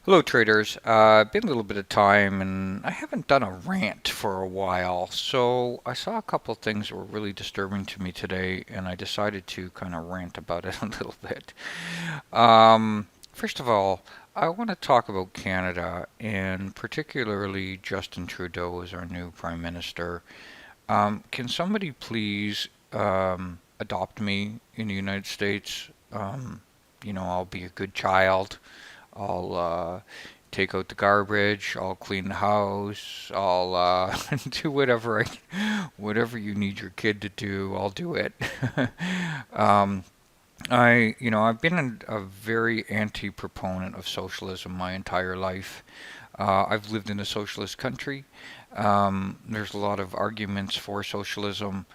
Hello, traders. Been a little bit of time, and I haven't done a rant for a while. So I saw a couple of things that were really disturbing to me today, and I decided to kind of rant about it a little bit. First of all, I want to talk about Canada, and particularly Justin Trudeau as our new Prime Minister. Can somebody please adopt me in the United States? I'll be a good child. I'll take out the garbage. I'll clean the house. I'll do whatever you need your kid to do. I'll do it. um, I've been a very anti-proponent of socialism my entire life. I've lived in a socialist country. There's a lot of arguments for socialism,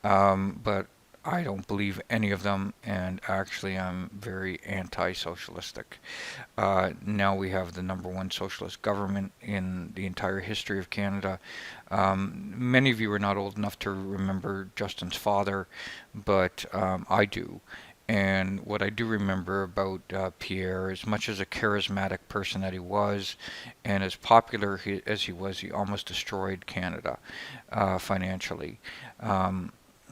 but I don't believe any of them, and actually, I'm very anti-socialistic. Now we have the number one socialist government in the entire history of Canada. Many of you are not old enough to remember Justin's father, but I do. And what I do remember about Pierre, as much as a charismatic person that he was, and as popular as he was, he almost destroyed Canada financially.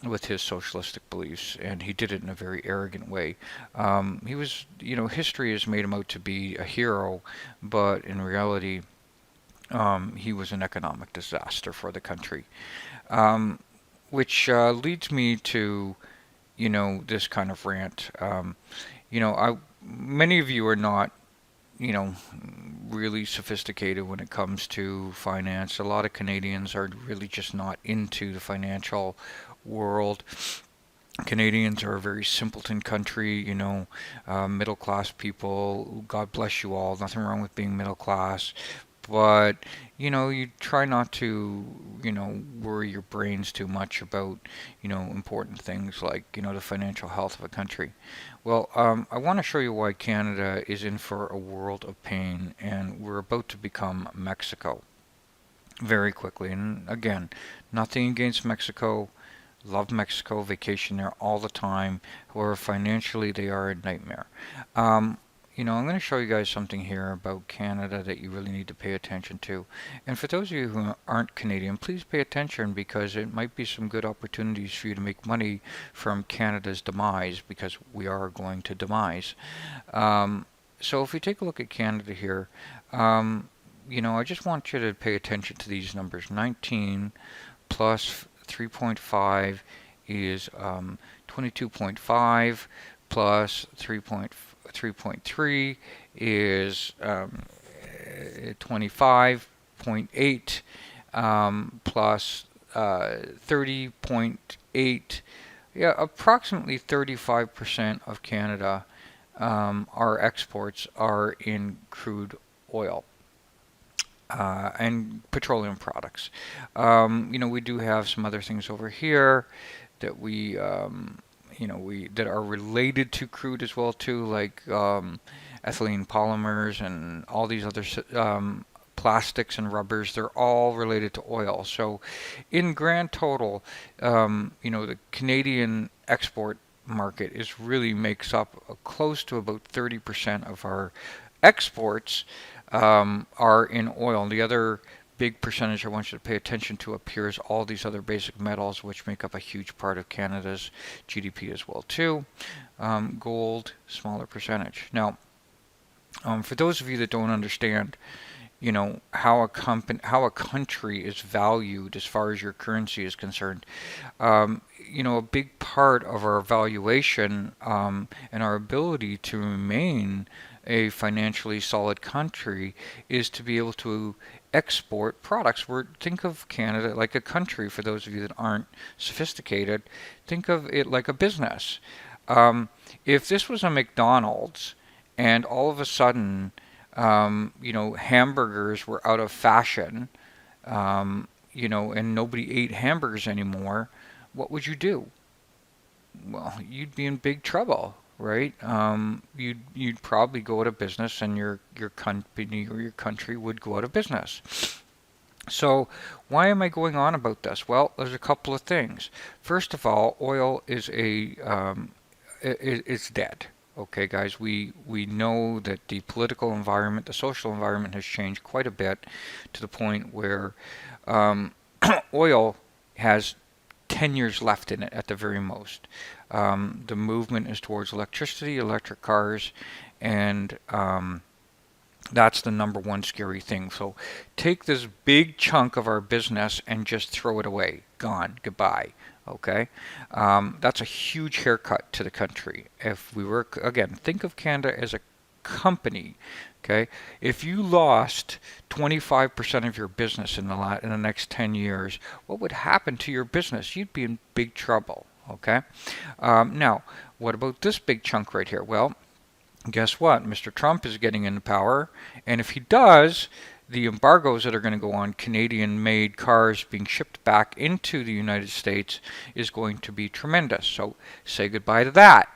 With his socialistic beliefs, and he did it in a very arrogant way. History has made him out to be a hero, but in reality, he was an economic disaster for the country. Um, which leads me to, this kind of rant. Many of you are not, you know, really sophisticated when it comes to finance. A lot of Canadians are really just not into the financial world. Canadians are a very simpleton country, middle class people. God bless you all. Nothing wrong with being middle class. But, you try not to, worry your brains too much about, important things like, the financial health of a country. Well, I want to show you why Canada is in for a world of pain, and we're about to become Mexico very quickly. And again, nothing against Mexico. Love Mexico, vacation there all the time. However, financially, they are a nightmare. Um, I'm going to show you guys something here about Canada that you really need to pay attention to. And for those of you who aren't Canadian, please pay attention because it might be some good opportunities for you to make money from Canada's demise because we are going to demise. So if we take a look at Canada here, I just want you to pay attention to these numbers. 19 plus 3.5 is 22.5 plus 3.3 is 25.8 plus 30.8. Yeah, approximately 35% of Canada, our exports are in crude oil and petroleum products. We do have some other things over here that we that are related to crude as well too, like ethylene polymers and all these other plastics and rubbers. They're all related to oil. So, in grand total, the Canadian export market is really makes up close to about 30% of our exports are in oil. And the other big percentage I want you to pay attention to up here is all these other basic metals, which make up a huge part of Canada's GDP as well too. Gold, smaller percentage. Now, for those of you that don't understand, how a country is valued as far as your currency is concerned. A big part of our valuation and our ability to remain a financially solid country is to be able to export products. Think of Canada like a country. For those of you that aren't sophisticated, think of it like a business. If this was a McDonald's and all of a sudden hamburgers were out of fashion, and nobody ate hamburgers anymore, what would you do? Well, you'd be in big trouble, right? You'd probably go out of business, and your company or your country would go out of business. So, why am I going on about this? Well, there's a couple of things. First of all, oil is it's dead. Okay, guys, we know that the political environment, the social environment has changed quite a bit to the point where um, oil has 10 years left in it at the very most. The movement is towards electricity, electric cars, and that's the number one scary thing. So take this big chunk of our business and just throw it away. Gone. Goodbye. Okay? That's a huge haircut to the country. If we were, again, think of Canada as a company. Okay? If you lost 25% of your business in the next 10 years, what would happen to your business? You'd be in big trouble. Okay? Now, what about this big chunk right here? Well, guess what? Mr. Trump is getting into power, and if he does, the embargoes that are going to go on Canadian-made cars being shipped back into the United States is going to be tremendous. So say goodbye to that.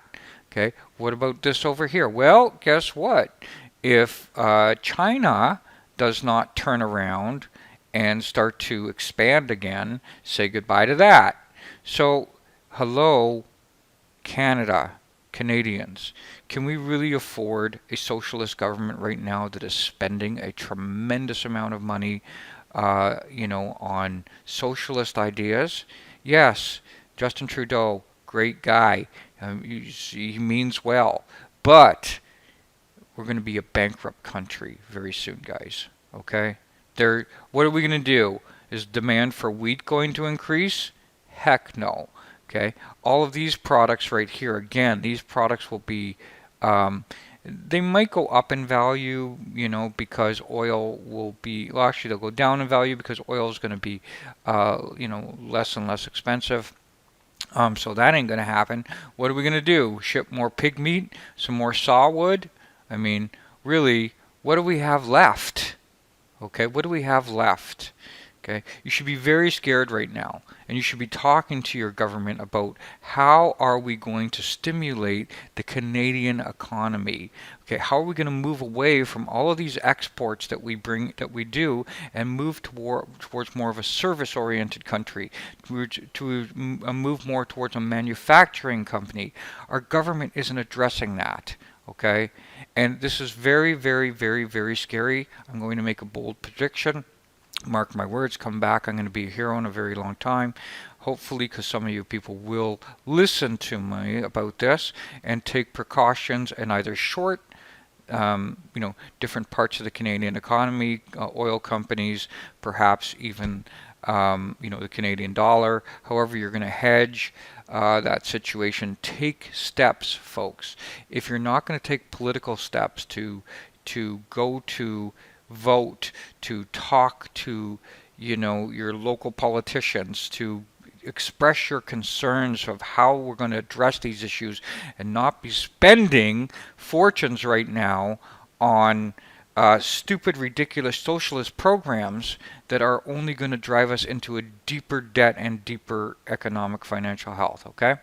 Okay, what about this over here? Well, guess what? If China does not turn around and start to expand again, say goodbye to that. So, hello, Canada, Canadians, can we really afford a socialist government right now that is spending a tremendous amount of money, on socialist ideas? Yes, Justin Trudeau, great guy. He means well, but we're going to be a bankrupt country very soon, guys. Okay? What are we going to do? Is demand for wheat going to increase? Heck no. Okay? All of these products right here, again, these products will be, they might go up in value, because oil will be, well, actually, they'll go down in value because oil is going to be, less and less expensive. So that ain't going to happen. What are we going to do? Ship more pig meat? Some more sawwood? I mean, really, what do we have left? Okay, what do we have left? Okay, you should be very scared right now, and you should be talking to your government about how are we going to stimulate the Canadian economy. Okay, how are we going to move away from all of these exports that we do, and move towards more of a service-oriented country, to move more towards a manufacturing company. Our government isn't addressing that. Okay, and this is very, very, very, very scary. I'm going to make a bold prediction. Mark my words, come back. I'm going to be here in a very long time. Hopefully, because some of you people will listen to me about this and take precautions and either short, different parts of the Canadian economy, oil companies, perhaps even, the Canadian dollar. However, you're going to hedge that situation. Take steps, folks. If you're not going to take political steps to go to vote, to talk to, your local politicians, to express your concerns of how we're going to address these issues and not be spending fortunes right now on stupid, ridiculous socialist programs that are only going to drive us into a deeper debt and deeper economic financial health, okay?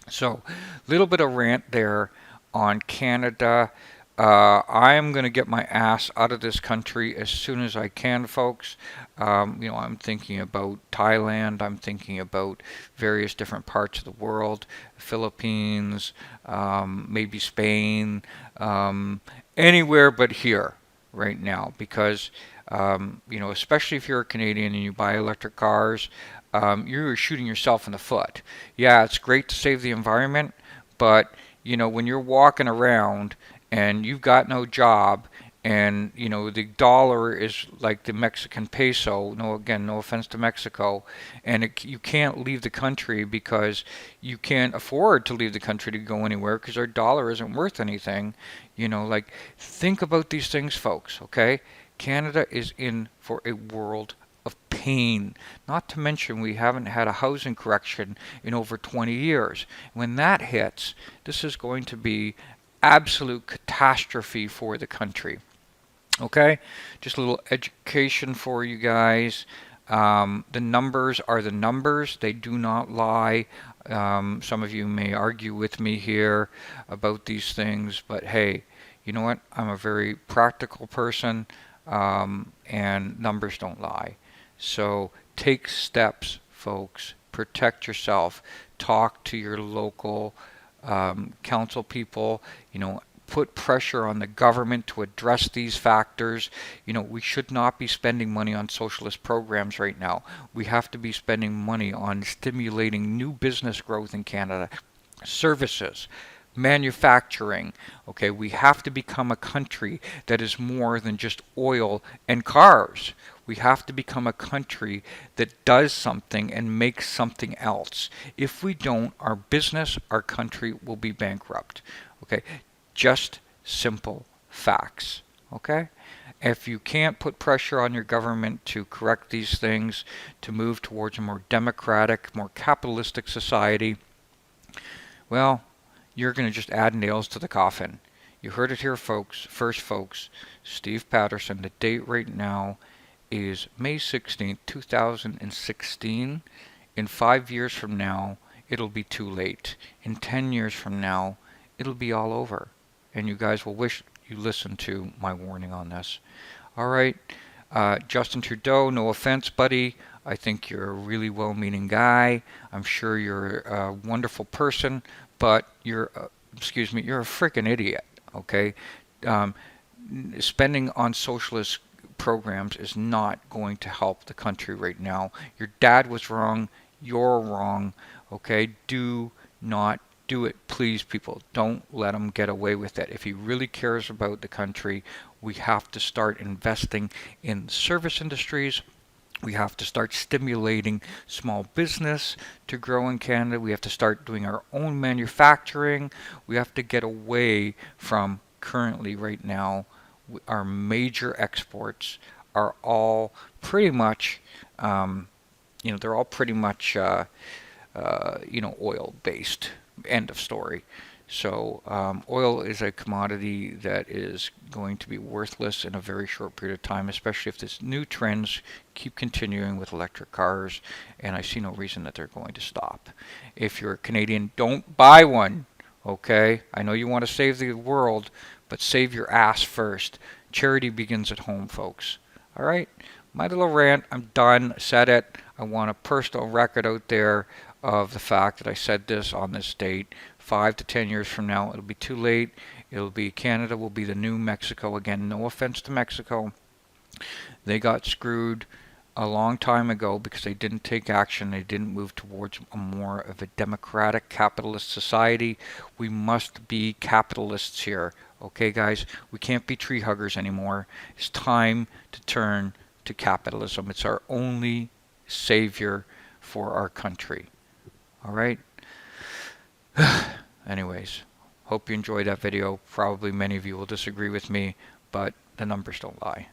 So, a little bit of rant there on Canada. I am going to get my ass out of this country as soon as I can, folks. I'm thinking about Thailand. I'm thinking about various different parts of the world, Philippines, maybe Spain, anywhere but here right now. Because, especially if you're a Canadian and you buy electric cars, you're shooting yourself in the foot. Yeah, it's great to save the environment, but, when you're walking around and you've got no job, and the dollar is like the Mexican peso. No offense to Mexico, and you can't leave the country because you can't afford to leave the country to go anywhere because our dollar isn't worth anything. Think about these things, folks. Okay, Canada is in for a world of pain. Not to mention we haven't had a housing correction in over 20 years. When that hits, this is going to be absolute catastrophe for the country. Okay, just a little education for you guys. The numbers are the numbers. They do not lie. Some of you may argue with me here about these things, but hey, you know what? I'm a very practical person, and numbers don't lie. So take steps, folks. Protect yourself. Talk to your local council people, put pressure on the government to address these factors. We should not be spending money on socialist programs right now. We have to be spending money on stimulating new business growth in Canada, services, manufacturing. Okay, we have to become a country that is more than just oil and cars. We have to become a country that does something and makes something else. If we don't, our business, our country will be bankrupt. Okay, just simple facts. Okay? If you can't put pressure on your government to correct these things, to move towards a more democratic, more capitalistic society, well, you're going to just add nails to the coffin. You heard it here, folks. First, folks, Steve Patterson. The date right now is May 16th, 2016. In 5 years from now, it'll be too late. In 10 years from now, it'll be all over. And you guys will wish you listened to my warning on this. All right, Justin Trudeau, no offense, buddy. I think you're a really well-meaning guy. I'm sure you're a wonderful person, but you're a freaking idiot, okay? Spending on socialist programs is not going to help the country right now. Your dad was wrong. You're wrong, okay? Do not do it. Please, people, don't let him get away with it. If he really cares about the country, we have to start investing in service industries. We have to start stimulating small business to grow in Canada. We have to start doing our own manufacturing. We have to get away from currently right now our major exports are all pretty much, they're all pretty much, oil based. End of story. So oil is a commodity that is going to be worthless in a very short period of time, especially if this new trends keep continuing with electric cars, and I see no reason that they're going to stop. If you're a Canadian, don't buy one, okay? I know you want to save the world, but save your ass first. Charity begins at home, folks. All right? My little rant, I'm done, said it. I want a personal record out there of the fact that I said this on this date. 5 to 10 years from now, it'll be too late. Canada will be the new Mexico again. No offense to Mexico. They got screwed a long time ago because they didn't take action. They didn't move towards a more of a democratic capitalist society. We must be capitalists here. Okay, guys? We can't be tree huggers anymore. It's time to turn to capitalism. It's our only savior for our country. All right? Anyways, hope you enjoyed that video. Probably many of you will disagree with me, but the numbers don't lie.